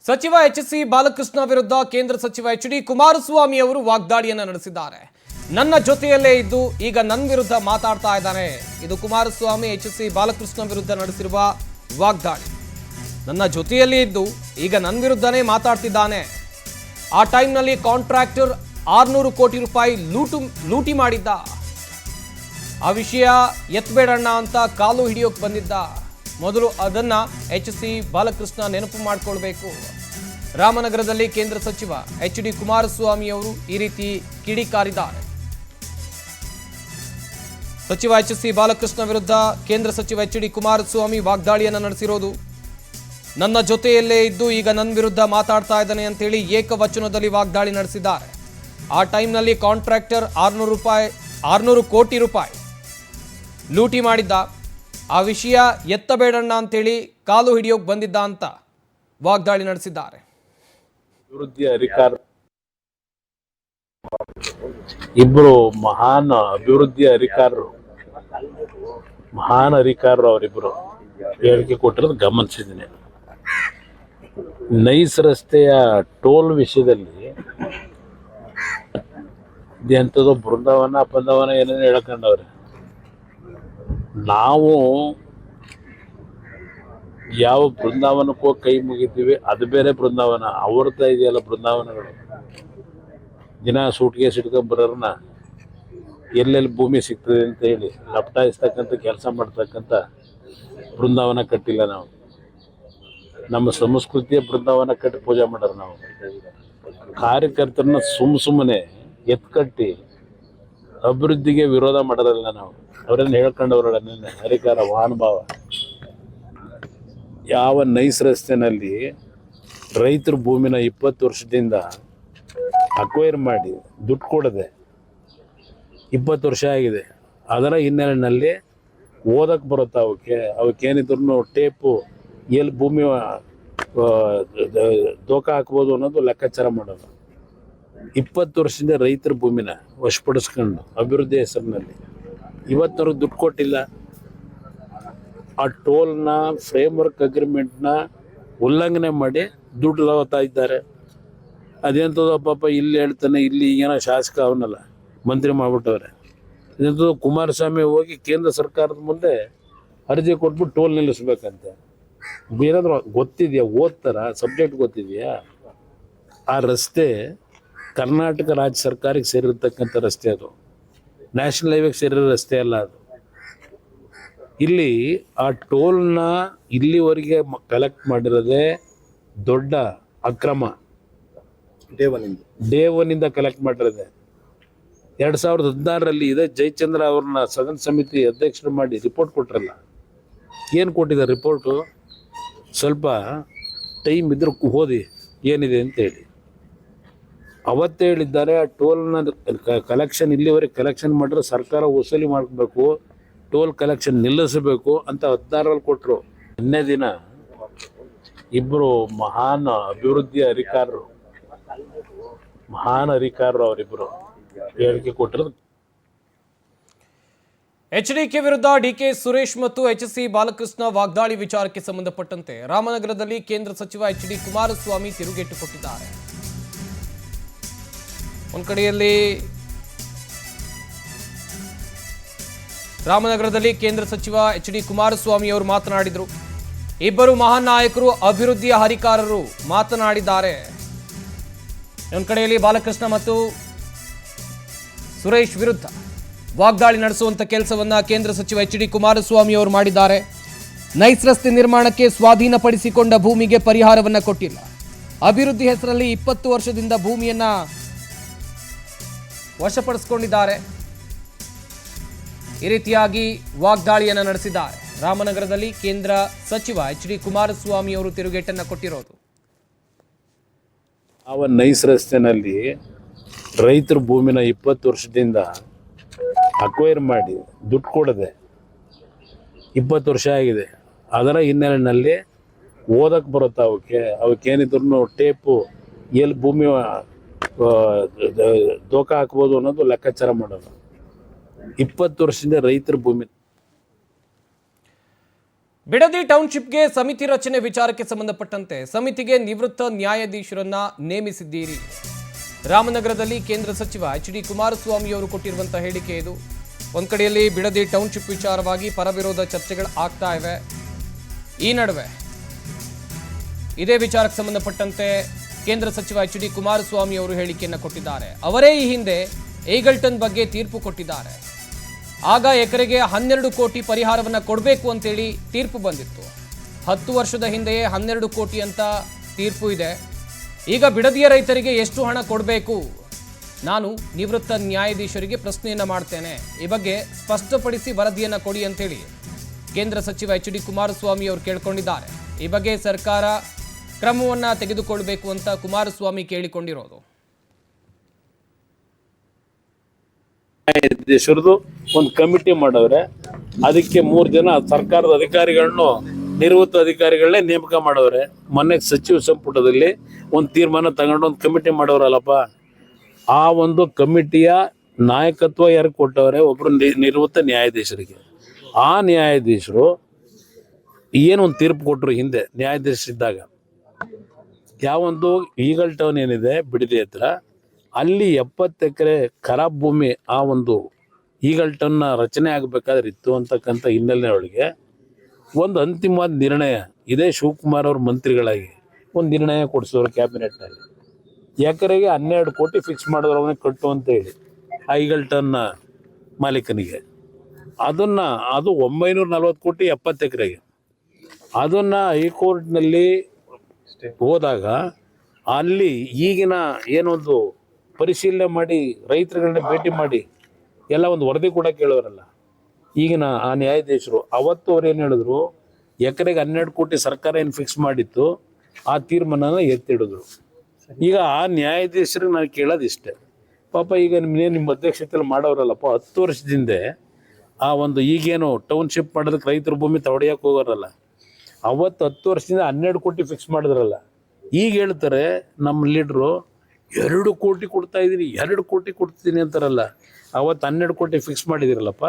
ಸಚಿವ ಎಚ್.ಸಿ. ಬಾಲಕೃಷ್ಣ ವಿರುದ್ಧ ಕೇಂದ್ರ ಸಚಿವ ಎಚ್.ಡಿ. ಕುಮಾರಸ್ವಾಮಿ ಅವರು ವಾಗ್ದಾಳಿಯನ್ನ ನಡೆಸಿದ್ದಾರೆ. ನನ್ನ ಜೊತೆಯಲ್ಲೇ ಇದ್ದು ಈಗ ನನ್ನ ವಿರುದ್ಧ ಮಾತಾಡ್ತಾ ಇದ್ದಾನೆ. ಇದು ಕುಮಾರಸ್ವಾಮಿ ಎಚ್.ಸಿ. ಬಾಲಕೃಷ್ಣ ವಿರುದ್ಧ ನಡೆಸಿರುವ ವಾಗ್ದಾಳಿ. ನನ್ನ ಜೊತೆಯಲ್ಲಿ ಇದ್ದು ಈಗ ನನ್ನ ವಿರುದ್ಧನೇ ಮಾತಾಡ್ತಿದ್ದಾನೆ. ಆ ಟೈಮ್ನಲ್ಲಿ ಕಾಂಟ್ರಾಕ್ಟರ್ 600 ಕೋಟಿ ರೂಪಾಯಿ ಲೂಟಿ ಮಾಡಿದ್ದ. ಆ ವಿಷಯ ಎತ್ತಬೇಡಣ್ಣ ಅಂತ ಕಾಲು ಹಿಡಿಯೋಕೆ ಬಂದಿದ್ದ. ಮೊದಲು ಅದನ್ನ ಎಚ್.ಸಿ. ಬಾಲಕೃಷ್ಣ ನೆನಪು ಮಾಡಿಕೊಳ್ಬೇಕು. ರಾಮನಗರದಲ್ಲಿ ಕೇಂದ್ರ ಸಚಿವ ಎಚ್.ಡಿ. ಕುಮಾರಸ್ವಾಮಿ ಅವರು ಈ ರೀತಿ ಕಿಡಿಕಾರಿದ್ದಾರೆ. ಸಚಿವ ಎಚ್.ಸಿ. ಬಾಲಕೃಷ್ಣ ವಿರುದ್ಧ ಕೇಂದ್ರ ಸಚಿವ ಎಚ್.ಡಿ. ಕುಮಾರಸ್ವಾಮಿ ವಾಗ್ದಾಳಿಯನ್ನು ನಡೆಸಿರೋದು. ನನ್ನ ಜೊತೆಯಲ್ಲೇ ಇದ್ದು ಈಗ ನನ್ನ ವಿರುದ್ಧ ಮಾತಾಡ್ತಾ ಇದ್ದಾನೆ ಅಂತೇಳಿ ಏಕವಚನದಲ್ಲಿ ವಾಗ್ದಾಳಿ ನಡೆಸಿದ್ದಾರೆ. ಆ ಟೈಮ್ನಲ್ಲಿ ಕಾಂಟ್ರಾಕ್ಟರ್ 600 ಕೋಟಿ ರೂಪಾಯಿ ಲೂಟಿ ಮಾಡಿದ್ದ. ಆ ವಿಷಯ ಎತ್ತಬೇಡಣ್ಣ ಅಂತೇಳಿ ಕಾಲು ಹಿಡಿಯೋಕೆ ಬಂದಿದ್ದ ಅಂತ ವಾಗ್ದಾಳಿ ನಡೆಸಿದ್ದಾರೆ. ಇಬ್ಬರು ಮಹಾನ್ ಅಭಿವೃದ್ಧಿ ಅಧಿಕಾರರು ಅವರಿಬ್ಬರು ಹೇಳಿಕೆ ಕೊಟ್ಟಿರೋದು ಗಮನಿಸಿದ್ದೀನಿ. ನೈಸ್ ರಸ್ತೆಯ ಟೋಲ್ ವಿಷಯದಲ್ಲಿ ಎಂಥದೋ ಬೃಂದಾವನ ಏನೇನು ಹೇಳ್ಕೊಂಡವ್ರೆ. ನಾವು ಯಾವ ಬೃಂದಾವನಕ್ಕೂ ಕೈ ಮುಗಿತೀವಿ, ಅದು ಬೇರೆ ಬೃಂದಾವನ. ಅವ್ರದ್ದ ಇದೆಯಲ್ಲ ಬೃಂದಾವನಗಳು. ದಿನ ಸೂಟ್ಕೇಸ್ ಇಟ್ಕೊಂಡ್ ಬರೋರ್ನ ಎಲ್ಲೆಲ್ಲಿ ಭೂಮಿ ಸಿಗ್ತದೆ ಅಂತ ಹೇಳಿ ಲಪಟಾಯಿಸ್ತಕ್ಕಂಥ ಕೆಲಸ ಮಾಡ್ತಕ್ಕಂಥ ಬೃಂದಾವನ ಕಟ್ಟಿಲ್ಲ ನಾವು. ನಮ್ಮ ಸಂಸ್ಕೃತಿಯ ಬೃಂದಾವನ ಕಟ್ಟಿ ಪೂಜೆ ಮಾಡೋರು ನಾವು. ಕಾರ್ಯಕರ್ತರನ್ನ ಸುಮ್ಮನೆ ಎತ್ಕಟ್ಟಿ ಅಭಿವೃದ್ಧಿಗೆ ವಿರೋಧ ಮಾಡೋರಲ್ಲ ನಾವು. ಅವರನ್ನು ಹೇಳ್ಕೊಂಡವ್ರಲ್ಲ ನಿನ್ನೆ ಹರಿಕಾರ ಮಹಾನುಭಾವ. ಯಾವ ನೈಸ್ ರಸ್ತೆನಲ್ಲಿ ರೈತರ ಭೂಮಿನ 20 ವರ್ಷದಿಂದ ಅಕ್ವೈರ್ ಮಾಡಿ ದುಡ್ಡು ಕೊಡದೆ 20 ವರ್ಷ ಆಗಿದೆ. ಅದರ ಹಿನ್ನೆಲೆಯಲ್ಲಿ ಓದಕ್ಕೆ ಬರುತ್ತೆ. ಅವಕ್ಕೇನಿದ್ರು ಟೇಪು ಎಲ್ಲಿ ಭೂಮಿ ದೋಖ ಹಾಕ್ಬೋದು ಅನ್ನೋದು ಲೆಕ್ಕಾಚಾರ ಮಾಡೋದು. 20 ವರ್ಷದಿಂದ ರೈತರ ಭೂಮಿನ ವಶಪಡಿಸ್ಕೊಂಡು ಅಭಿವೃದ್ಧಿ ಹೆಸರಿನಲ್ಲಿ ಇವತ್ತವ್ರಿಗೆ ದುಡ್ಡು ಕೊಟ್ಟಿಲ್ಲ. ಆ ಟೋಲ್ನ ಫ್ರೇಮ್ವರ್ಕ್ ಅಗ್ರಿಮೆಂಟ್ನ ಉಲ್ಲಂಘನೆ ಮಾಡಿ ದುಡ್ಡು ಲವತಾ ಇದ್ದಾರೆ. ಅದೆಂಥದ್ದು ಪಾಪ ಇಲ್ಲಿ ಹೇಳ್ತಾನೆ, ಇಲ್ಲಿ ಏನೋ ಶಾಸಕ ಅವನಲ್ಲ ಮಂತ್ರಿ ಮಾಡ್ಬಿಟ್ಟವ್ರೆ. ಇದೆಂಥದ್ದು ಕುಮಾರಸ್ವಾಮಿ ಹೋಗಿ ಕೇಂದ್ರ ಸರ್ಕಾರದ ಮುಂದೆ ಅರ್ಜಿ ಕೊಟ್ಬಿಟ್ಟು ಟೋಲ್ ನಿಲ್ಲಿಸ್ಬೇಕಂತೆ. ಏನಾದರೂ ಗೊತ್ತಿದೆಯಾ? ಓದ್ತಾರ? ಸಬ್ಜೆಕ್ಟ್ ಗೊತ್ತಿದೆಯಾ? ಆ ರಸ್ತೆ ಕರ್ನಾಟಕ ರಾಜ್ಯ ಸರ್ಕಾರಕ್ಕೆ ಸೇರಿರ್ತಕ್ಕಂಥ ರಸ್ತೆ. ಅದು ನ್ಯಾಷನಲ್ ಹೈವೇಗೆ ಸೇರಿರೋ ರಸ್ತೆ ಅಲ್ಲ ಅದು. ಇಲ್ಲಿ ಆ ಟೋಲ್ನ ಇಲ್ಲಿವರೆಗೆ ಕಲೆಕ್ಟ್ ಮಾಡಿರೋದೇ ದೊಡ್ಡ ಅಕ್ರಮ. Day ಒನ್ನಿಂದ collect ಮಾಡಿರೋದೆ. 2016ರಲ್ಲಿ ಇದೇ ಜಯಚಂದ್ರ ಅವ್ರನ್ನ ಸದನ ಸಮಿತಿ ಅಧ್ಯಕ್ಷರು ಮಾಡಿ ರಿಪೋರ್ಟ್ ಕೊಟ್ರಲ್ಲ. ಏನು ಕೊಟ್ಟಿದ್ದಾರೆ ರಿಪೋರ್ಟು? ಸ್ವಲ್ಪ ಟೈಮ್ ಇದ್ರೆ ಓದಿ ಏನಿದೆ ಅಂತೇಳಿ. ಅವತ್ತೇ ಹೇಳಿದ್ದಾರೆ ಆ ಟೋಲ್ನ ಕಲೆಕ್ಷನ್ ಇಲ್ಲಿವರೆಗೆ ಕಲೆಕ್ಷನ್ ಮಾಡಿದ್ರೆ ಸರ್ಕಾರ ವಸೂಲಿ ಮಾಡಬೇಕು, ಟೋಲ್ ಕಲೆಕ್ಷನ್ ನಿಲ್ಲಿಸಬೇಕು ಅಂತ 16ರಲ್ಲಿ ಕೊಟ್ಟರು. ನಿನ್ನೆ ದಿನ ಇಬ್ಬರು ಮಹಾನ್ ಅಭಿವೃದ್ಧಿ ಅಧಿಕಾರರು ಅವರಿಬ್ಬರು ಹೇಳಿಕೆ ಕೊಟ್ಟಿರೋದು. ಎಚ್ಡಿಕೆ ವಿರುದ್ಧ ಡಿಕೆ ಸುರೇಶ್ ಮತ್ತು ಎಚ್.ಸಿ. ಬಾಲಕೃಷ್ಣ ವಾಗ್ದಾಳಿ ವಿಚಾರಕ್ಕೆ ಸಂಬಂಧಪಟ್ಟಂತೆ ರಾಮನಗರದಲ್ಲಿ ಕೇಂದ್ರ ಸಚಿವ ಎಚ್.ಡಿ. ಕುಮಾರಸ್ವಾಮಿ ತಿರುಗೇಟು ಕೊಟ್ಟಿದ್ದಾರೆ. ಒಂದು ಕಡೆಯಲ್ಲಿ ರಾಮನಗರದಲ್ಲಿ ಕೇಂದ್ರ ಸಚಿವ ಎಚ್.ಡಿ. ಕುಮಾರಸ್ವಾಮಿ ಅವರು ಮಾತನಾಡಿದರು. ಇಬ್ಬರು ಮಹಾನ್ ನಾಯಕರು, ಅಭಿವೃದ್ಧಿಯ ಹರಿಕಾರರು ಮಾತನಾಡಿದ್ದಾರೆ. ಒಂದು ಕಡೆಯಲ್ಲಿ ಬಾಲಕೃಷ್ಣ ಮತ್ತು ಸುರೇಶ್ ವಿರುದ್ಧ ವಾಗ್ದಾಳಿ ನಡೆಸುವಂತ ಕೆಲಸವನ್ನ ಕೇಂದ್ರ ಸಚಿವ ಎಚ್.ಡಿ. ಕುಮಾರಸ್ವಾಮಿ ಅವರು ಮಾಡಿದ್ದಾರೆ. ನೈಸ್ ರಸ್ತೆ ನಿರ್ಮಾಣಕ್ಕೆ ಸ್ವಾಧೀನಪಡಿಸಿಕೊಂಡ ಭೂಮಿಗೆ ಪರಿಹಾರವನ್ನ ಕೊಟ್ಟಿಲ್ಲ. ಅಭಿವೃದ್ಧಿ ಹೆಸರಲ್ಲಿ 20 ವರ್ಷದಿಂದ ಭೂಮಿಯನ್ನ ವಶಪಡಿಸಿಕೊಂಡಿದ್ದಾರೆ. ಈ ರೀತಿಯಾಗಿ ವಾಗ್ದಾಳಿಯನ್ನು ನಡೆಸಿದ್ದಾರೆ. ರಾಮನಗರದಲ್ಲಿ ಕೇಂದ್ರ ಸಚಿವ ಎಚ್.ಡಿ. ಕುಮಾರಸ್ವಾಮಿ ಅವರು ತಿರುಗೇಟನ್ನ ಕೊಟ್ಟಿರೋದು. ಆ ನೈಸ್ ರಸ್ತೆನಲ್ಲಿ ರೈತರ ಭೂಮಿನ 20 ವರ್ಷದಿಂದ ಅಕ್ವೈರ್ ಮಾಡಿ ದುಡ್ಡು ಕೊಡದೆ 20 ವರ್ಷ ಆಗಿದೆ. ಅದರ ಹಿನ್ನೆಲೆಯಲ್ಲಿ ಓದಕ್ಕೆ ಬರುತ್ತೆ. ಅವಕ್ಕೇನಿದ್ರು ಟೇಪು ಎಲ್ಲಿ ಭೂಮಿ ದೋಖ ಹಾಕ್ಬೋದು ಅನ್ನೋದು ಲೆಕ್ಕಾಚಾರ ಮಾಡೋದು. 20 ವರ್ಷದಿಂದ ರೈತರ ಭೂಮಿ ಬಿಡದಿ ಟೌನ್ಶಿಪ್ಗೆ ಸಮಿತಿ ರಚನೆ ವಿಚಾರಕ್ಕೆ ಸಂಬಂಧಪಟ್ಟಂತೆ ಸಮಿತಿಗೆ ನಿವೃತ್ತ ನ್ಯಾಯಾಧೀಶರನ್ನ ನೇಮಿಸಿದ್ದೀರಿ. ರಾಮನಗರದಲ್ಲಿ ಕೇಂದ್ರ ಸಚಿವ ಎಚ್.ಡಿ. ಕುಮಾರಸ್ವಾಮಿ ಅವರು ಕೊಟ್ಟಿರುವಂತಹ ಹೇಳಿಕೆ ಇದು. ಒಂದ್ ಕಡೆಯಲ್ಲಿ ಬಿಡದಿ ಟೌನ್ಶಿಪ್ ವಿಚಾರವಾಗಿ ಪರವಿರೋಧ ಚರ್ಚೆಗಳು ಆಗ್ತಾ ಇವೆ. ಈ ನಡುವೆ ಇದೇ ವಿಚಾರಕ್ಕೆ ಸಂಬಂಧಪಟ್ಟಂತೆ ಕೇಂದ್ರ ಸಚಿವ ಎಚ್.ಡಿ. ಕುಮಾರಸ್ವಾಮಿ ಅವರು ಹೇಳಿಕೆಯನ್ನು ಕೊಟ್ಟಿದ್ದಾರೆ. ಅವರೇ ಈ ಹಿಂದೆ ಈಗಲ್ಟನ್ ಬಗ್ಗೆ ತೀರ್ಪು ಕೊಟ್ಟಿದ್ದಾರೆ. ಆಗ ಎಕರೆಗೆ 12 ಕೋಟಿ ಪರಿಹಾರವನ್ನು ಕೊಡಬೇಕು ಅಂತೇಳಿ ತೀರ್ಪು ಬಂದಿತ್ತು. 10 ವರ್ಷದ ಹಿಂದೆಯೇ 12 ಕೋಟಿ ಅಂತ ತೀರ್ಪು ಇದೆ. ಈಗ ಬಿಡದಿಯ ರೈತರಿಗೆ ಎಷ್ಟು ಹಣ ಕೊಡಬೇಕು? ನಾನು ನಿವೃತ್ತ ನ್ಯಾಯಾಧೀಶರಿಗೆ ಪ್ರಶ್ನೆಯನ್ನು ಮಾಡ್ತೇನೆ. ಈ ಬಗ್ಗೆ ಸ್ಪಷ್ಟಪಡಿಸಿ ವರದಿಯನ್ನು ಕೊಡಿ ಅಂತೇಳಿ ಕೇಂದ್ರ ಸಚಿವ ಎಚ್.ಡಿ. ಕುಮಾರಸ್ವಾಮಿ ಅವರು ಕೇಳಿಕೊಂಡಿದ್ದಾರೆ. ಈ ಬಗ್ಗೆ ಸರ್ಕಾರ ಕ್ರಮವನ್ನು ತೆಗೆದುಕೊಳ್ಳಬೇಕು ಅಂತ ಕುಮಾರಸ್ವಾಮಿ ಕೇಳಿಕೊಂಡಿರೋದು. ನ್ಯಾಯಾಧೀಶರದು ಒಂದು ಕಮಿಟಿ ಮಾಡವ್ರೆ. ಅದಕ್ಕೆ 3 ಜನ ಸರ್ಕಾರದ ಅಧಿಕಾರಿಗಳನ್ನು ನಿವೃತ್ತ ಅಧಿಕಾರಿಗಳನ್ನೇ ನೇಮಕ ಮಾಡವ್ರೆ. ಮೊನ್ನೆ ಸಚಿವ ಸಂಪುಟದಲ್ಲಿ ಒಂದು ತೀರ್ಮಾನ ತಗೊಂಡು ಒಂದು ಕಮಿಟಿ ಮಾಡವ್ರಲ್ಲಪ್ಪ. ಆ ಒಂದು ಕಮಿಟಿಯ ನಾಯಕತ್ವ ಯಾರು ಕೊಟ್ಟವ್ರೆ? ಒಬ್ರು ನಿವೃತ್ತ ನ್ಯಾಯಾಧೀಶರಿಗೆ. ಆ ನ್ಯಾಯಾಧೀಶರು ಏನೊಂದು ತೀರ್ಪು ಕೊಟ್ಟರು ಹಿಂದೆ ನ್ಯಾಯಾಧೀಶರಿದ್ದಾಗ. ಯಾವೊಂದು ಈಗಲ್ ಟೌನ್ ಏನಿದೆ ಬಿಡದಿ ಹತ್ರ, ಅಲ್ಲಿ 70 ಎಕರೆ ಖರಾಬ್ ಭೂಮಿ ಆ ಒಂದು ಈಗಲ್ ಟೌನ್ನ ರಚನೆ ಆಗಬೇಕಾದ್ರೆ ಇತ್ತು ಅಂತಕ್ಕಂಥ ಹಿನ್ನೆಲೆ ಒಳಗೆ ಒಂದು ಅಂತಿಮವಾದ ನಿರ್ಣಯ ಇದೇ ಶಿವಕುಮಾರ್ ಅವ್ರ ಮಂತ್ರಿಗಳಾಗಿ ಒಂದು ನಿರ್ಣಯ ಕೊಡಿಸಿದ್ರು ಕ್ಯಾಬಿನೆಟ್ನಲ್ಲಿ. ಎಕರೆಗೆ 12 ಕೋಟಿ ಫಿಕ್ಸ್ ಮಾಡಿದ್ರು ಅವನಿಗೆ ಕಟ್ಟು ಅಂತ ಹೇಳಿ ಆ ಈಗಲ್ ಟೌನ್ನ ಮಾಲೀಕನಿಗೆ. ಅದು 940 ಕೋಟಿ 70 ಎಕರೆಗೆ. ಅದನ್ನು ಹೈಕೋರ್ಟ್ನಲ್ಲಿ ಹೋದಾಗ ಅಲ್ಲಿ ಈಗಿನ ಏನೊಂದು ಪರಿಶೀಲನೆ ಮಾಡಿ ರೈತರುಗಳನ್ನ ಭೇಟಿ ಮಾಡಿ ಎಲ್ಲ ಒಂದು ವರದಿ ಕೂಡ ಕೇಳೋರಲ್ಲ ಈಗಿನ ಆ ನ್ಯಾಯಾಧೀಶರು. ಅವತ್ತು ಅವ್ರು ಏನು ಹೇಳಿದ್ರು, ಎಕರೆಗೆ 12 ಕೋಟಿ ಸರ್ಕಾರ ಏನು ಫಿಕ್ಸ್ ಮಾಡಿತ್ತು ಆ ತೀರ್ಮಾನನ ಎತ್ತಿಡಿದ್ರು. ಈಗ ಆ ನ್ಯಾಯಾಧೀಶರಿಗೆ ನಾನು ಕೇಳೋದಿಷ್ಟೇ, ಪಾಪ ಈಗ ನಿಮ್ಮ ಅಧ್ಯಕ್ಷತೆಯಲ್ಲಿ ಮಾಡೋರಲ್ಲಪ್ಪ, 10 ವರ್ಷದಿಂದ ಆ ಒಂದು ಈಗೇನು ಟೌನ್ಶಿಪ್ ಮಾಡೋದಕ್ಕೆ ರೈತರ ಭೂಮಿ ತಗೊಡಿಯಕ್ಕೆ ಹೋಗೋರಲ್ಲ, ಅವತ್ತು 10 ವರ್ಷದಿಂದ 12 ಕೋಟಿ ಫಿಕ್ಸ್ ಮಾಡಿದ್ರಲ್ಲ. ಈಗ ಹೇಳ್ತಾರೆ ನಮ್ಮ ಲೀಡ್ರು 2 ಕೋಟಿ ಕೊಡ್ತಾ ಇದ್ದೀನಿ, 2 ಕೋಟಿ ಕೊಡ್ತೀನಿ ಅಂತಾರಲ್ಲ. ಅವತ್ತು 12 ಕೋಟಿ ಫಿಕ್ಸ್ ಮಾಡಿದಿರಲ್ಲಪ್ಪ.